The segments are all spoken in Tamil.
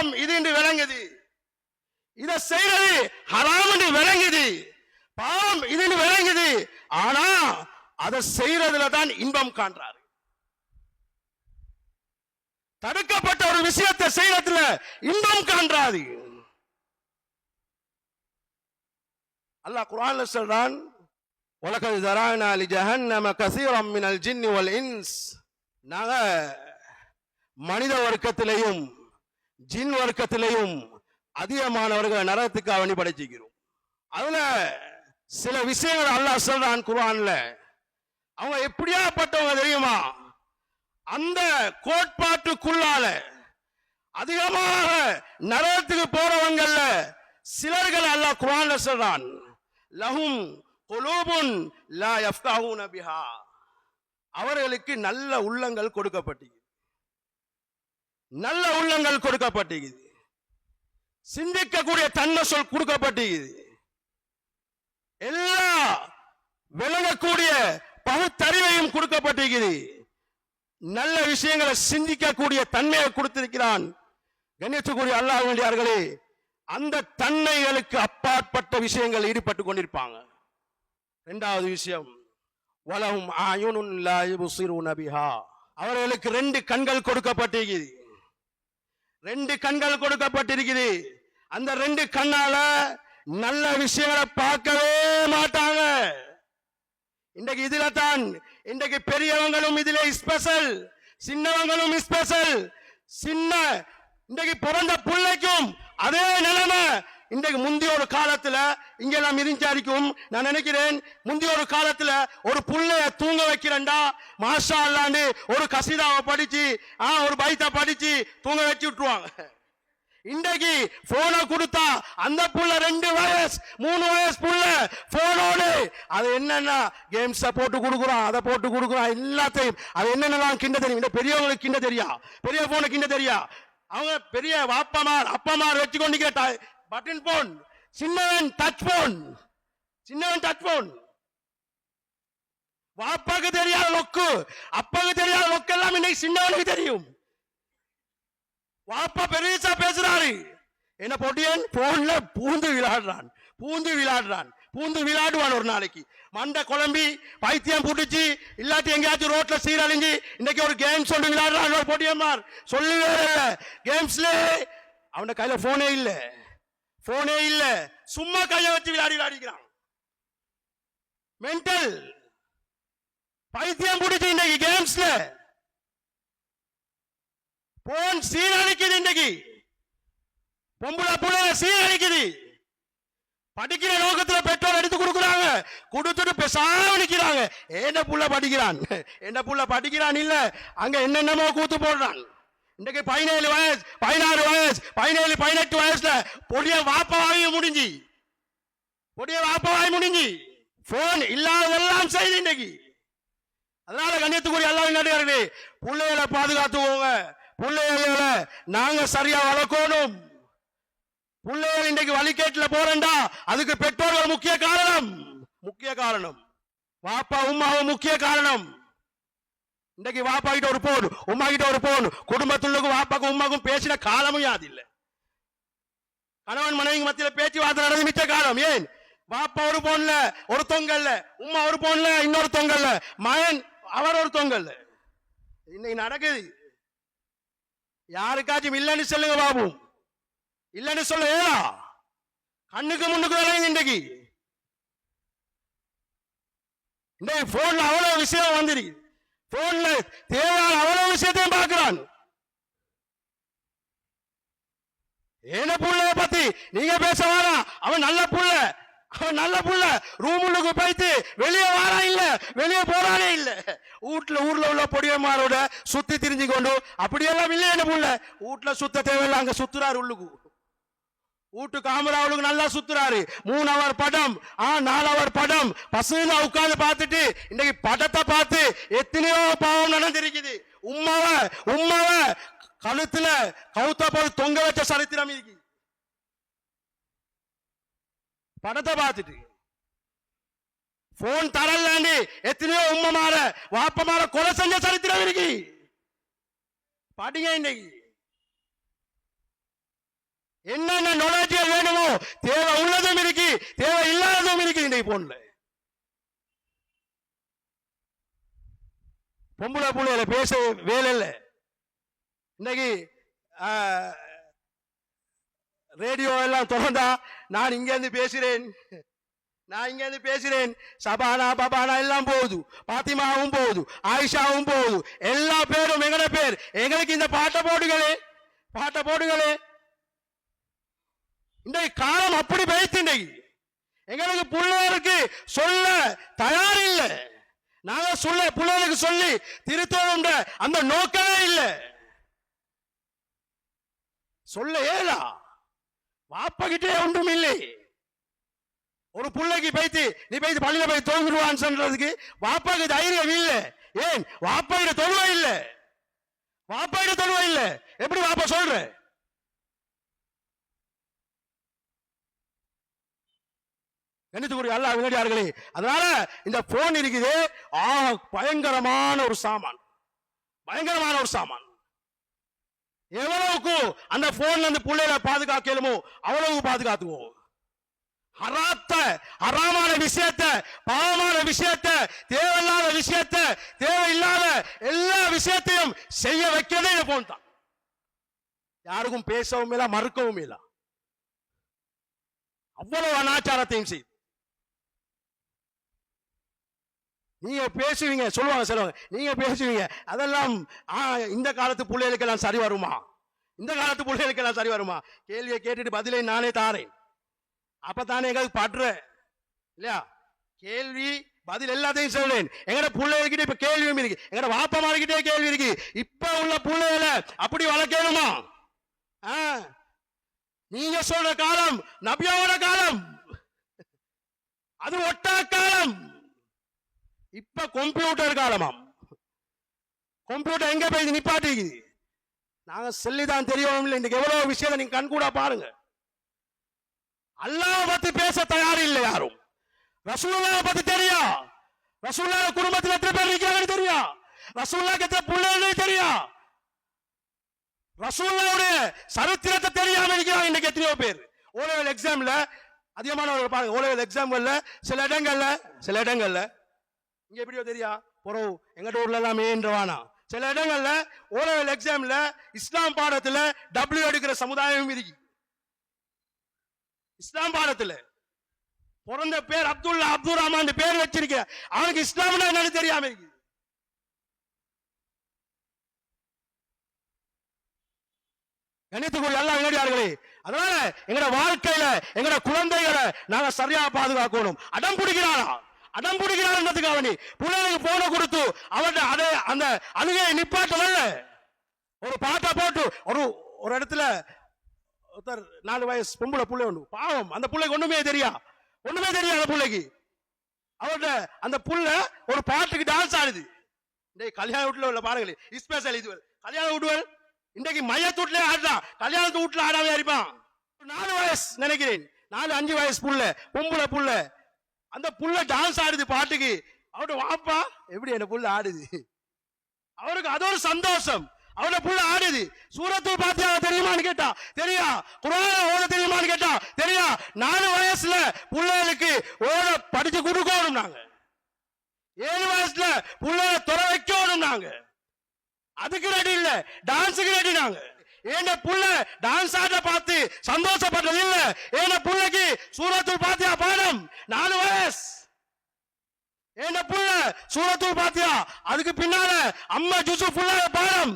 பாவம் இது என்று விளங்குது, இதை செய்யறது ஹராம் என்று விளங்குது, பாவம் இது என்று விளங்குது. ஆனா அதை செய்யறதுல தான் இன்பம் காண்றாரு. தடுக்கப்பட்ட ஒரு விஷயத்தை செய்யறதுல இன்பம் காண்றாரு. அல்லாஹ் குர்ஆன்ல சொல்றான், வலகத் ஸரஅனா லிஜஹன்னம கஸீரம் மினல் ஜின்னி வல் இன்ஸ். நாங்க மனித வர்க்கத்திலேயும் ஜின் வர்க்கத்திலேயும் அதிகமானவர்களை நரகத்துக்கு அவனி படைச்சிக்கிறோம். அதுல சில விஷயங்கள் அல்லாஹ் சொல்றான் குர்ஆன்ல. அவங்க எப்படியாப்பட்டவங்க தெரியுமா? அந்த கோட்பாட்டுக்குள்ளால அதிகமாக நரகத்துக்கு போறவங்கல்ல சிலர்கள் அல்லாஹ் குர்ஆன்ல சொல்றான், லஹும் குலூபுன் லா யஃப்கஹூன பிஹா. அவர்களுக்கு நல்ல உள்ளங்கள் கொடுக்கப்பட்டிருக்கிறது, நல்ல உள்ளங்கள் கொடுக்கப்பட்டிருக்கிறது, சிந்திக்கக்கூடிய தன்மை சொல் கொடுக்கப்பட்டிருக்கிறது, எல்லா விளங்கக்கூடிய பகுத்தறிவையும் கொடுக்கப்பட்டிருக்கிறது, நல்ல விஷயங்களை சிந்திக்கக்கூடிய தன்மையை கொடுத்திருக்கிறான். கண்ணியத்துக்குரிய அல்லாஹ் வேண்டியார்களே, அந்த தன்மைகளுக்கு அப்பாற்பட்ட விஷயங்கள் ஈடுபட்டு கொண்டிருப்பாங்க. இரண்டாவது விஷயம், வலஹும் அயுனுன் லா யுப்சிரூன பிஹா. அவர்களுக்கு 2 கண்கள் கொடுக்கப்பட்டிருக்கிறது, 2 கண்கள் கொடுக்கப்பட்டிருக்கிறது. அந்த 2 கண்ணால நல்ல விஷயங்களை பார்க்கவே மாட்டாங்க. இன்றைக்கு இதுல தான் இன்றைக்கு பெரியவங்களும் இதுல ஸ்பெஷல், சின்னவங்களும் ஸ்பெஷல். சின்ன இன்றைக்கு பிறந்த பிள்ளைக்கும் அதே நிலைமை. இன்றைக்கு முந்தைய ஒரு காலத்துல இங்கெல்லாம் மிதிஞ்சாடிக்கும். நான் நினைக்கிறேன், முந்தைய ஒரு காலத்துல ஒரு புள்ளைய தூங்க வைக்கிறேன்டா மாஷா அல்லாண்டு ஒரு கசிதாவை படிச்சு ஒரு பைத்தை படிச்சு தூங்க வச்சு விட்டுருவாங்க. இன்றைக்கு போனை கொடுத்தா அந்த புள்ள 2 வயசு 3 வயசு புள்ள போனோடு அது என்னன்னா கேம்ஸ போட்டு கொடுக்குறான், அதை போட்டு கொடுக்குறான், எல்லாத்தையும் அது என்னென்னலாம் கிண்ட தெரியும். இந்த பெரியவங்களுக்கு கிண்ட தெரியா, பெரிய போனை கிண்ட தெரியா. அவங்க பெரிய வாப்பமார் அப்பமார் வச்சு கொண்டு பட்டன் போன், சின்னவன் டச் போன், சின்னவன் டச் போன். வாப்பாக்கு தெரியாத லொக்கு, அப்பாக்கு தெரியாத லொக்கு எல்லாம் இன்னைக்கு சின்னவனுக்கு தெரியும். வாப்பா பெருசா பேசுறாரு, என்ன பொடியன் போன்ல பூந்து விளையாடுறான், பூந்து விளையாடுறான், பூந்து விளையாடுவான். ஒரு நாளைக்கு மண்டை குழம்பி பைத்தியம் புடிச்சு இல்லாட்டி எங்கேயாச்சும் ரோட்ல சீரழிஞ்சு இன்னைக்கு ஒரு கேம் சொல்லி விளையாடுறான் ஒரு பொடியம்மார். சொல்லவே இல்லை, கேம்ஸ்ல அவன கையில போனே இல்ல, போனே இல்ல, சும்மா கையை வச்சு விளையாடிக்கிறான். மென்டல் பைத்தியம் புடிச்சு இன்னைக்கு கேம்ஸ்ல போன் சீரழிக்குது. இன்னைக்கு பொம்பளை புள்ள சீரழிக்குது. படிக்கிற நோக்கத்துல பெட்ரோல் எடுத்து கொடுக்குறாங்க, கொடுத்துட்டு பேசாம நிக்கிறாங்க. என்ன புள்ள படிக்கிறான், என்ன புள்ள படிக்கிறான் இல்ல, அங்க என்னென்னமோ கூத்து போடுறான். இன்னைக்கு 17 வயசு 16 வயசு 17 18 வயசுல பொடிய வாப்பவாகி முடிஞ்சு, பொடிய வாப்பவாகி முடிஞ்சு போன் இல்லாததெல்லாம் செய்து இன்னைக்கு. அதனால கண்ணியத்துக்குரிய அல்லாஹ் நடிகார்களே, பிள்ளைகளை பாதுகாத்துவோங்க. பிள்ளைகளை நாங்க சரியா வளர்க்கணும். பிள்ளைகள் இன்றைக்கு வழிகேட்டுல போறேன்டா அதுக்கு பெற்றோர்கள் முக்கிய காரணம், முக்கிய காரணம். வாப்பா உம்மாவும் முக்கிய காரணம். இன்றைக்கு வாப்பா கிட்ட ஒரு போன், உம்மா கிட்ட ஒரு போன், குடும்பத்துள்ளுக்கும் வாப்பாக்கும் உம்மாக்கும் பேசின காலமும் யாது இல்லை. கணவன் மனைவி மத்தியில பேச்சுவார்த்தை நடந்து மிச்ச காலம். ஏன்? வாப்பா ஒரு போன்ல ஒரு தொங்கல்ல, உம்மா ஒரு போன்ல இன்னொரு தொங்கல்ல, மகன் அவர் ஒரு தொங்கல்ல. இன்னைக்கு நடக்குது. யாருக்காச்சும் இல்லைன்னு சொல்லுங்க பாபு, இல்லைன்னு சொல்ல ஏதா கண்ணுக்கு முன்னுக்கு வேலைங்க. இன்றைக்கு போன்ல அவ்வளவு விஷயம் வந்துருக்கு, போன்ல தேவையான அவ்வளவு விஷயத்தையும் பார்க்கிறான். என்ன புள்ளைய பத்தி நீங்க பேச வேணாம், அவன் நல்ல புள்ள, அவன் நல்ல புள்ள. ரூமுக்கு போயிட்டு வெளியே வாரா இல்ல, வெளியே போறானே இல்ல. ஊர்ல உள்ள பொடியமாரோட சுத்தி திரிஞ்சு கொண்டு அப்படியெல்லாம் இல்லை. என்ன புள்ள வீட்டுல சுத்த தேவையில்லை, அங்க சுத்துறாரு உள்ளுக்கு. வீட்டு காமராவுக்கு நல்லா சுத்துறாரு. 3 அவர் படம் 4 அவர் படம் பசுல உட்கார்ந்து பார்த்துட்டு இன்னைக்கு படத்தை பார்த்து எத்தனையோ பாவம் நடந்திருக்குது. உம்மாவ கழுத்துல கவுத்த போது தொங்க வச்ச சரித்திரம் இருக்கு. படத்தை பார்த்துட்டு போன் தரலாண்டி எத்தனையோ உம்மமார வாப்பமார கொலை செஞ்ச சரித்திரம் இருக்கு. படிங்க இன்னைக்கு. என்னென்ன knowledge வேணுமோ தேவை உள்ளதும் இருக்கு, தேவை இல்லாததும் இருக்கு. இன்னைக்கு போன்ல பொம்பளை புள்ளையில பேச வேலை இல்லை. இன்னைக்கு ரேடியோ எல்லாம் திறந்தா நான் இங்க இருந்து பேசுறேன், சபானா பபானா எல்லாம் போகுது, பாத்திமாவும் போகுது, ஆயிஷாவும் போகுது, எல்லா பேரும் எங்கட பேர். எங்களுக்கு இந்த பாட்டை போடுங்களே. இன்றைக்கு காலம் அப்படி பேய்த்து. இன்றைக்கு எங்களுக்கு பிள்ளைகளுக்கு சொல்ல தயார் இல்லை. நாங்க பிள்ளைகளுக்கு சொல்லி திருத்தோம் அந்த நோக்கமே இல்லை. சொல்ல ஏலா வாப்பகிட்டே ஒன்றும் இல்லை. ஒரு பிள்ளைக்கு பைத்து நீ பைத்து பள்ளியில போய் தோன்றுவான்னு சொல்றதுக்கு வாப்பாக்கு தைரியம் இல்லை. ஏன்? வாப்பாயிட தொழுவை இல்லை. எப்படி வாப்பா சொல்ற? கணித்துக்குரிய அல்லாஹ் விளையாடுகளே, அதனால இந்த போன் இருக்குது பயங்கரமான ஒரு சாமான். எவ்வளவுக்கு அந்த போன்ல இருந்து பிள்ளைகளை பாதுகாக்கலுமோ அவ்வளவு பாதுகாத்துவோம். ஹராமான விஷயத்தை, பாவமான விஷயத்தை, தேவையில்லாத விஷயத்தை, தேவையில்லாத எல்லா விஷயத்தையும் செய்ய வைக்கிறதே இந்த போன் தான். யாருக்கும் பேசவும் இல்லை, மறுக்கவும் இல்லை. அவ்வளவு அனாச்சாரத்தையும் செய்து நீங்க பேசுவீங்க, சொல்லுவாங்க நீங்க பேசுவீங்க. அதெல்லாம் இந்த காலத்து பிள்ளைகளுக்கெல்லாம் சரி வருமா? கேள்வியை கேட்டுட்டு பதிலை நானே தாரேன். அப்பதானே எங்களுக்கு படுற இல்லையா? கேள்வி பதில் எல்லாத்தையும் சொல்றேன். எங்கட பிள்ளைகிட்ட இப்ப கேள்வியும் இருக்கு, எங்கட வாப்பமார்கிட்டே கேள்வி இருக்கு. இப்ப உள்ள பிள்ளைகளை அப்படி வளர்க்கணுமா? நீங்க சொல்ற காலம் நபியோட காலம், அது ஒட்டா காலம். இப்ப கம்ப்யூட்டர் காலமாம். கம்ப்யூட்டர் எங்க போய் நிப்பாட்டிக்குது? நாங்க சொல்லிதான் தெரியவும் இல்லை. இன்னைக்கு எவ்வளவு விஷயத்தை நீங்க கண் கூட பாருங்க. அல்லாஹ் பத்தி பேச தயார் இல்லை யாரும். ரசூலுல்லாஹ் பத்தி தெரியா? ரசூலுல்லாஹ் குடும்பத்தில் எத்தனை பேர் இருக்கிறாங்கன்னு தெரியா? ரசூலுல்லாஹ் எத்தனை பிள்ளைகள் தெரியா? ரசூலுல்லாஹ்வுடைய சரித்திரத்தை தெரியாம இருக்கிறாங்க இன்னைக்கு எத்தனையோ பேர். ஓலெவல் எக்ஸாம்ல அதிகமானவர்கள் பாருங்க. ஓலெவல் எக்ஸாம்ல சில இடங்கள்ல இங்க எப்படியோ தெரியா பொறவு எங்கட ஊர்ல எல்லாம் ஏன்றவானா. சில இடங்கள்ல ஓலெவல் எக்ஸாம்ல இஸ்லாம் பாடத்துல டபிள்யூ எடுக்கிற சமுதாயம் இருக்கு. இஸ்லாம் பாடத்துல பிறந்த பேர் அப்துல்லா, அப்துல் ரஹ்மான் பேர் வச்சிருக்க, அவனுக்கு இஸ்லாம்னா என்னன்னு தெரியாம இருக்கு. கணித்துக்குரிய அல்லாஹ் விளையாடுகளே, அதனால எங்கட வாழ்க்கையில எங்கட குழந்தைகளை நாங்க சரியா பாதுகாக்கணும். அடம் பிடிக்கிறான்றதுக்காக நீ பிள்ளைகளுக்கு போன கொடுத்து அவருடைய அந்த அழுகையை நிப்பாட்டல. ஒரு பாட்டை போட்டு ஒரு இடத்துல 4 வயசு பொம்பளை புள்ளை ஒண்ணு பாவம், அந்த பிள்ளைக்கு ஒண்ணுமே தெரியாது அந்த பிள்ளைக்கு. அவருடைய அந்த புள்ள ஒரு பாட்டுக்கு டான்ஸ் ஆடுது. கல்யாண வீட்டுல உள்ள பாருங்களேன், ஸ்பெஷல் இது கல்யாண வீட்டுகள் இன்றைக்கு மையத்தூட்லயே ஆடுறான், கல்யாணத்து வீட்டுல ஆடாம இருப்பான். 4 வயசு நினைக்கிறேன், 4-5 வயசு புள்ள, பொம்பளை புள்ள. அந்த புள்ள டான்ஸ் ஆடுது பாட்டுக்கு. அவரோட வாப்பா எப்படி என்ன புள்ள ஆடுது, அவருக்கு அது ஒரு சந்தோஷம். அவரோட புள்ள ஆடுது. சூரத்துல் பாத்தியா தெரியுமான்னு கேட்டா தெரியா. குர்ஆன் ஓத தெரியுமான்னு கேட்டா தெரியா. 4 வயசுல புள்ளைகளுக்கு ஓத படிச்சு கொடுக்கணும் நாங்க. 7 வயசுல புள்ளைய துற வைக்கணும் நாங்க. அதுக்கு ரெடி இல்ல, டான்ஸுக்கு ரெடி நாங்க. ஏன புள்ள டான்ஸ் ஆட பார்த்து சந்தோஷப்பட்டது இல்ல. ஏன புள்ளைக்கு சூரத்துல் பாத்தியா பாடம் 4 வயசு. ஏன புள்ள சூரத்துல் பாத்தியா, அதுக்கு பின்னால அம்மா ஜுசு புள்ள பாடம்,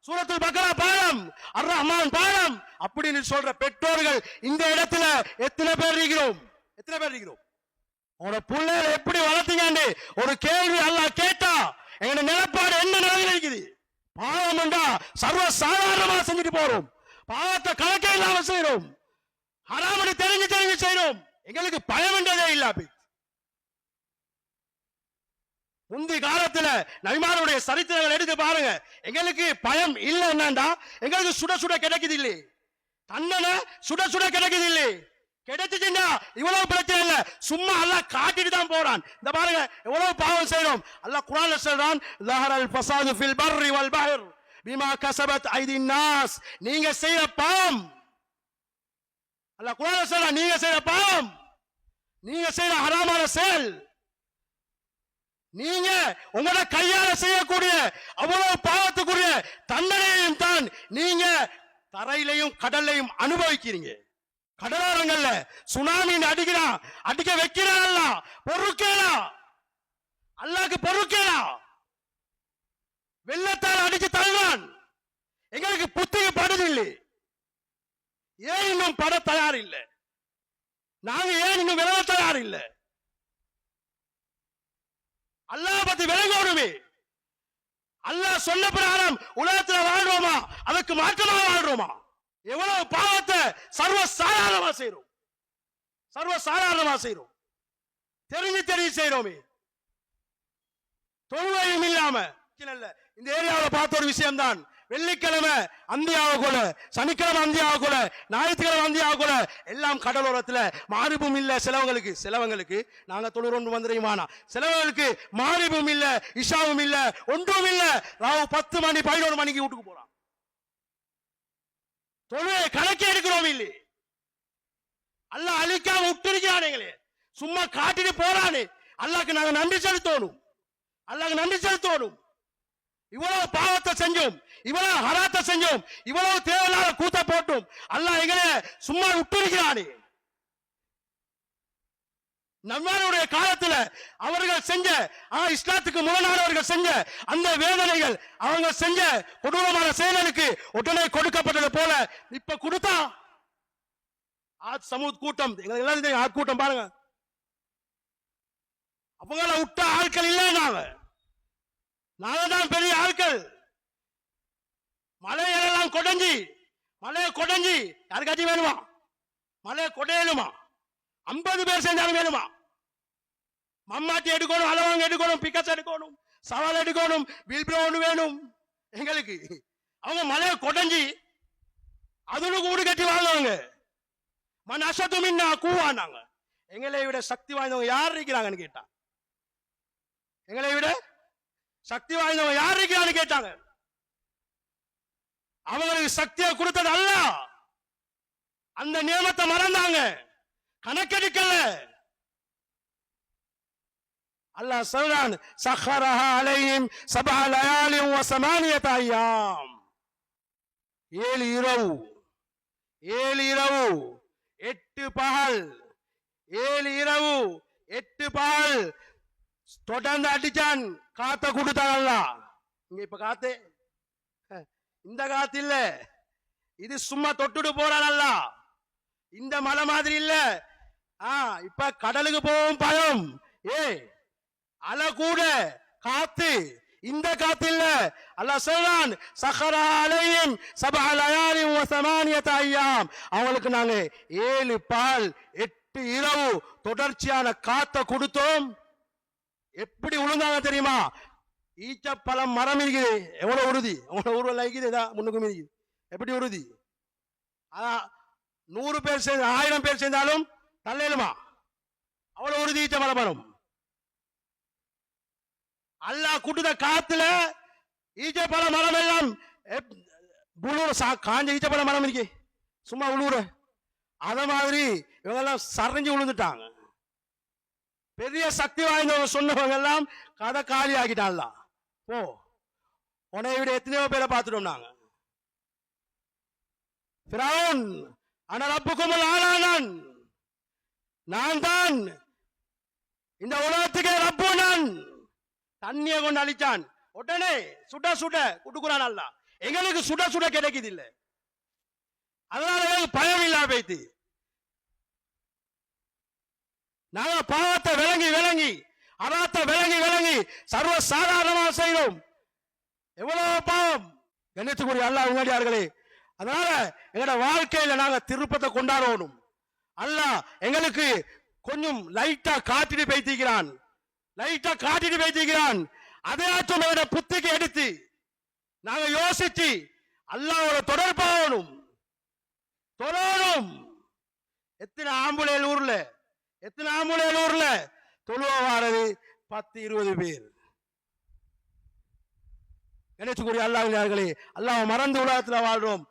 சூரத்துல் பக்ரா பாடம், அர் ரஹ்மான் பாடம் அப்படின்னு சொல்ற பெற்றோர்கள் இந்த இடத்துல எத்தனை பேர் இருக்கிறோம்? உங்களோட பிள்ளைகளை எப்படி வளர்த்தீங்க ஒரு கேள்வி அல்லாஹ் கேட்டா எங்க நிலப்பாடு என்ன நிலையில் இருக்குது? பாவம் என்றா சர்வ சாதாரணமா செஞ்சுட்டு போறோம். பாவத்தை கணக்கே இல்லாம செய்யறோம். ஹராமடி தெரிஞ்சு செய்யறோம். எங்களுக்கு பயம் என்றதே இல்ல. முந்தைய காலத்துல நபிமாருடைய சரித்திரங்கள் எடுத்து பாருங்க. எங்களுக்கு பயம் இல்ல. என்னண்டா எங்களுக்கு சுட கிடைக்குது இல்லை, தண்டனை சுட கிடைக்குது இல்லை. கிடைச்சிச்சுன்னா இவ்வளவு பிரச்சனை இல்ல. சும்மா அல்லாஹ் காட்டிட்டு தான் போறான். இந்த பாருங்க எவ்வளவு பாவம் செய்யறோம். அல்லாஹ் குர்ஆன்ல சொல்றான், ஸஹரல் ஃபஸாது ஃபில் பர்ரி வல் பஹர் பிமா கஸபத் ஐதின் நாஸ். நீங்க செய்யற பாவம் அல்லாஹ் குர்ஆன்ல சொல்றான், நீங்க செய்யற பாவம், நீங்க செய்யற ஹராமான செயல், நீங்க உங்களோட கையால செய்யக்கூடிய அவ்வளவு பாவத்துக்குரிய தண்டனையும் தான் நீங்க தரையிலையும் கடல்லையும் அனுபவிக்கிறீங்க. கடலோரங்கள்ல சுனாமி அடிக்கிறான், அடிக்க வைக்கிறான், பொறுக்கலாம், அல்லாஹ்க்கு பொறுக்கலாம், வெள்ளத்தால் அடிச்சு தள்ளுவான். எங்களுக்கு புத்திக்கு படுதில்லை. ஏன் இன்னும் பட தயார் இல்லை? நாங்க ஏன் இன்னும் விலக தயார் இல்லை? அல்லாஹ் பத்தி விளங்கணுமே. அல்லாஹ் சொன்ன பிரகாரம் உலகத்தில் வாழ்றோமா, அதுக்கு மாற்றமாக வாழ்றோமா? எவ்வளவு பாவத்தை சர்வ சாதாரணமா செய்யறோம், சர்வ சாதாரணமா செய்யறோம், தெரிஞ்சு செய்யறோமே. தொழுவையும் இல்லாம இந்த ஏரியாவில் பார்த்த ஒரு விஷயம் தான், வெள்ளிக்கிழமை அந்தியாக கூட, சனிக்கிழமை அந்தியாக கூட, ஞாயிற்றுக்கிழமை அந்தியாக கூட எல்லாம் கடலோரத்தில் மாரிபும் இல்ல. சிலவங்களுக்கு நாங்க தொழுறோம் வந்துடுமானா, சிலவங்களுக்கு மாரிபும் இல்ல, இஷாவும் இல்ல, ஒன்றும் இல்ல. ராவு 10 மணி 11 மணிக்கு வீட்டுக்கு போறான். தொழுவை கணக்கே எடுக்கிறோம் இல்லை. அல்லாஹ் அழிக்காம விட்டுருக்கிறானே, சும்மா காட்டிட்டு போறானே. அல்லாஹ்க்கு நாங்க நன்றி செலுத்தணும், அல்லாஹ்க்கு நன்றி செலுத்தணும். இவ்வளவு பாவத்தை செஞ்சோம், இவ்வளவு ஹராத்தை செஞ்சோம், இவ்வளவு தேவையில்லாத கூத்த போட்டோம். அல்லாஹ் எங்களை சும்மா விட்டுருக்கிறானே. நம்மளுடைய காலத்துல அவர்கள் செஞ்ச இஸ்லாத்துக்கு முரணானவர்கள் செஞ்ச அந்த வேதனைகள், அவங்க செஞ்ச கொடூரமான செயலுக்கு உடனே கொடுக்கப்பட்டது போல இப்ப கொடுத்தா சமூத் கூட்டம், எங்களுக்கு எல்லாரும் ஆத் கூட்டம் பாருங்க, அவங்கள விட்ட ஆட்கள் இல்லை. நாங்க தான் பெரிய ஆட்கள். மலையெல்லாம் மலையை கொடைஞ்சி யாருக்காச்சும் வேணுமா? மலையை கொடையணுமா? 50 பேர் செஞ்சாலும் வேணுமா? மம்மாட்டி எடுக்கணும், அளவங்க எடுக்கணும், பிக்கஸ் எடுக்கணும், சவால் எடுக்கணும், வில்பிரோ வேணும் எங்களுக்கு. அவங்க மலையை கொடைஞ்சி அதுல கூடு கட்டி வாழ்ந்தவங்க. மன் அசத்து மின்னா கூவானாங்க. எங்களை விட சக்தி வாய்ந்தவங்க யார் இருக்கிறாங்கன்னு கேட்டா, எங்களை விட சக்தி வாய்ந்தவங்க யார் இருக்கிறான்னு கேட்டாங்க. அவங்களுக்கு சக்தியை கொடுத்தது அல்லாஹ். அந்த நியமத்தை மறந்தாங்க, கணக்கெடுக்கல. அல்லாஹ் சொல்றான், சஹரஹா அலைஹிம் சபஅ லயாலின் வ ஸமானியத அய்யாம். 7 இரவு 8 பகல், 7 இரவு 8 பகல் தொடர்ந்து அடிச்சான். காத்த கொடுத்தாங்கல்ல. இங்க இப்ப காத்து, இந்த காத்து இல்ல, இது சும்மா தொட்டுட்டு போறானல்ல. இந்த மலை மாதிரி இல்ல. இப்ப கடலுக்கு போகும் பயம், அலை கூட காத்து, இந்த காத்து இல்ல. அல்லாஹ் சொல்றான், சஹரா அலைஹிம் சபஅ லயாலின் வ ஸமானியத அய்யாம். அவங்களுக்கு நாங்க 7 பகல் 8 இரவு தொடர்ச்சியான காத்த கொடுத்தோம். எப்படி உளுந்தாங்க தெரியுமா? ஈச்சப்பழம் மரம் இருக்குது, எவ்வளவு உறுதி, எவ்வளவு உருவம் இருக்குது, முன்னுக்கும் இருக்குது. எப்படி உறுதி? 100 பேர் சேர்ந்து 1000 பேர் சேர்ந்தாலும் தள்ளையிலுமா? அவ்வளவு உறுதி ஈச்சப்பழ மரம். அல்லாஹ் கூட்டுத காத்துல ஈச்சப்பழ மரம் எல்லாம் காஞ்ச ஈச்சப்பழ மரம் இருக்கு, சும்மா உழுவுற. அத மாதிரி இவங்க எல்லாம் சரிஞ்சு விழுந்துட்டாங்க. பெரிய சக்தி வாய்ந்தவங்க சொன்னவங்க எல்லாம் கதை காலி ஆகிட்டான்ல. போ, உன்னை விட எத்தனையோ பேரை பார்த்துட்டோம் நாங்க. ஃபிரௌன் அன ரப்புக்குமுல் ஆலானான், நான் தான் இந்த உலகத்துக்கே ரப்பு, நான் தண்ணியை கொண்டு அழிச்சான். உடனே சுட சுட குடுக்குறான் அல்லாஹ். எங்களுக்கு சுட சுட கிடைக்குது இல்லை, அதனால பயம் இல்லாம போயிட்டு நாங்க பாவத்தை விளங்கி அராத்தை விளங்கி சர்வ சாதாரணமாக செய்யணும். எவ்வளவு பாவம் கண்ணியத்துக்குரிய அல்லாஹ் உங்கடியார்களே. அதனால எங்களோட வாழ்க்கையில நாங்க திருப்பத்தை கொண்டாடணும். அல்லாஹ் எங்களுக்கு கொஞ்சம் லைட்டா காட்டிட்டு பேசிக்கிறான், அதையாச்சும் எங்களோட புத்திக்கு எடுத்து நாங்க யோசிச்சு அல்லாஹ்வோட தொடர்பாகணும். எத்தனை ஆம்புலையில் ஊர்ல தொழுவ வாரது 10-20 பேர். நினைச்சுக்கூடிய அல்லாஹ், அல்லாஹ் மறந்து உலகத்துல வாழ்றோம்.